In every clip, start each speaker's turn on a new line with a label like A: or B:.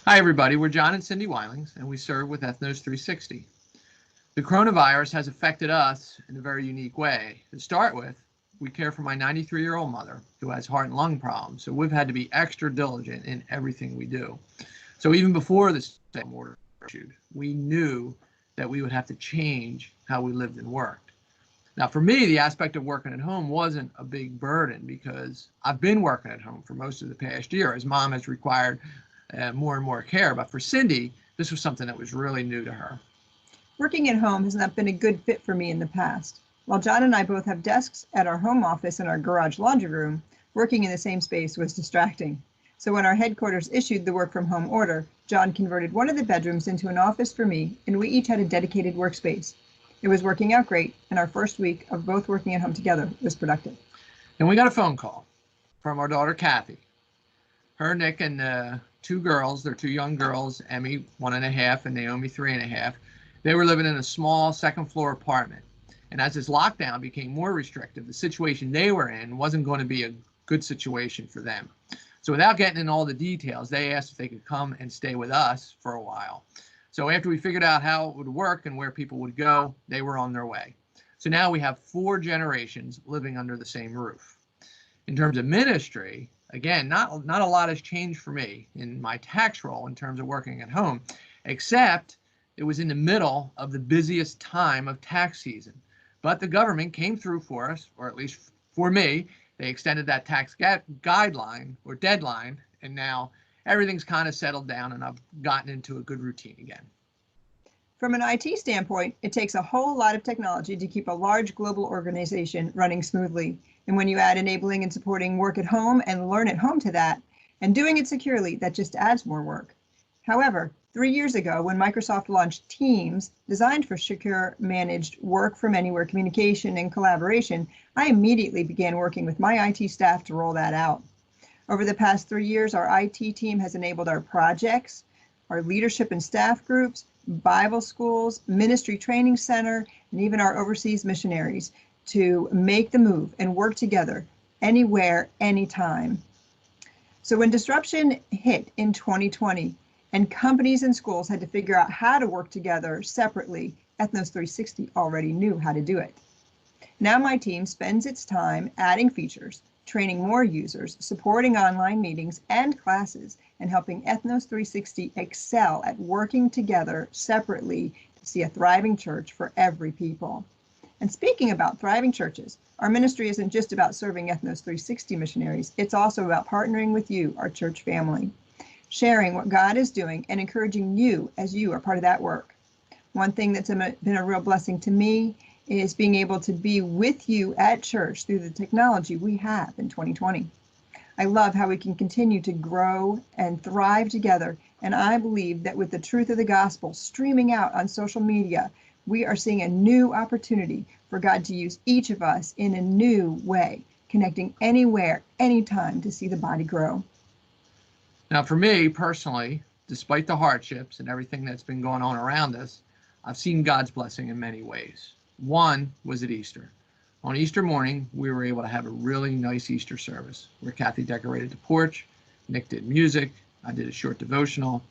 A: Hi, everybody. We're John and Cindy Whylings, and we serve with Ethnos 360. The coronavirus has affected us in a very unique way. To start with, we care for my 93-year-old mother who has heart and lung problems, so we've had to be extra diligent in everything we do. So even before the stay-at-home order issued, we knew that we would have to change how we lived and worked. Now, for me, the aspect of working at home wasn't a big burden because I've been working at home for most of the past year as mom has required more and more care. But for Cindy, this was something that was really new to her.
B: Working at home has not been a good fit for me in the past. While John and I both have desks at our home office and our garage laundry room, working in the same space was distracting. So when our headquarters issued the work from home order, John converted one of the bedrooms into an office for me, and we each had a dedicated workspace. It was working out great, and our first week of both working at home together was productive.
A: And we got a phone call from our daughter, Kathy. Her, Nick, and two girls, they're two young girls, Emmy, 1.5, and Naomi, 3.5. They were living in a small second-floor apartment. And as this lockdown became more restrictive, the situation they were in wasn't going to be a good situation for them. So without getting in all the details, they asked if they could come and stay with us for a while. So after we figured out how it would work and where people would go, they were on their way. So now we have 4 generations living under the same roof. In terms of ministry, again, not a lot has changed for me in my tax role in terms of working at home, except it was in the middle of the busiest time of tax season. But the government came through for us, or at least for me. They extended that tax guideline or deadline, and now everything's kind of settled down and I've gotten into a good routine again.
B: From an IT standpoint, it takes a whole lot of technology to keep a large global organization running smoothly. And when you add enabling and supporting work at home and learn at home to that, and doing it securely, that just adds more work. However, 3 years ago, when Microsoft launched Teams, designed for secure, managed work from anywhere communication and collaboration, I immediately began working with my IT staff to roll that out. Over the past 3 years, our IT team has enabled our projects, our leadership and staff groups, Bible schools, ministry training center, and even our overseas missionaries to make the move and work together anywhere, anytime. So when disruption hit in 2020 and companies and schools had to figure out how to work together separately, Ethnos 360 already knew how to do it. Now my team spends its time adding features, training more users, supporting online meetings and classes, and helping Ethnos 360 excel at working together separately to see a thriving church for every people. And speaking about thriving churches, our ministry isn't just about serving Ethnos 360 missionaries, it's also about partnering with you, our church family, sharing what God is doing and encouraging you as you are part of that work. One thing that's been a real blessing to me is being able to be with you at church through the technology we have in 2020. I love how we can continue to grow and thrive together, and I believe that with the truth of the gospel streaming out on social media, we are seeing a new opportunity for God to use each of us in a new way, connecting anywhere, anytime to see the body grow.
A: Now, for me personally, despite the hardships and everything that's been going on around us, I've seen God's blessing in many ways. One was at Easter. On Easter morning, we were able to have a really nice Easter service where Kathy decorated the porch, Nick did music, I did a short devotional,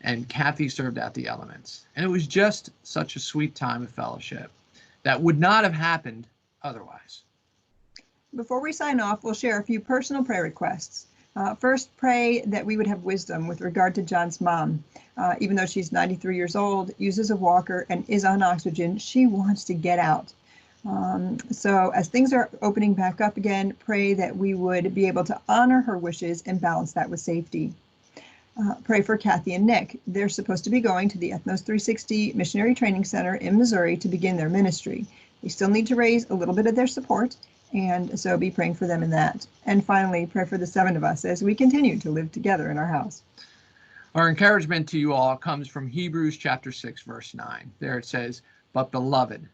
A: and Kathy served out the elements. And it was just such a sweet time of fellowship that would not have happened otherwise.
B: Before we sign off, we'll share a few personal prayer requests. First, pray that we would have wisdom with regard to John's mom. Even though she's 93 years old, uses a walker, and is on oxygen, she wants to get out. So as things are opening back up again, pray that we would be able to honor her wishes and balance that with safety. Pray for Kathy and Nick. They're supposed to be going to the Ethnos 360 Missionary Training Center in Missouri to begin their ministry. They still need to raise a little bit of their support, and so be praying for them in that. And finally, pray for the 7 of us as we continue to live together in our house.
A: Our encouragement to you all comes from Hebrews chapter 6, verse 9. There it says, "But beloved,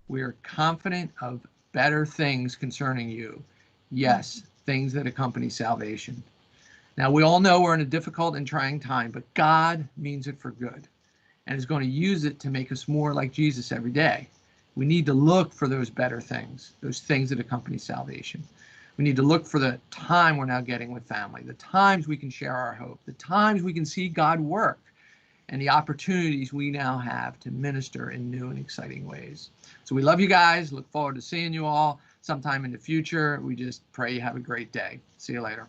A: we are confident of better things concerning you. Yes, things that accompany salvation." Now, we all know we're in a difficult and trying time, but God means it for good and is going to use it to make us more like Jesus every day. We need to look for those better things, those things that accompany salvation. We need to look for the time we're now getting with family, the times we can share our hope, the times we can see God work, and the opportunities we now have to minister in new and exciting ways. So we love you guys. Look forward to seeing you all sometime in the future. We just pray you have a great day. See you later.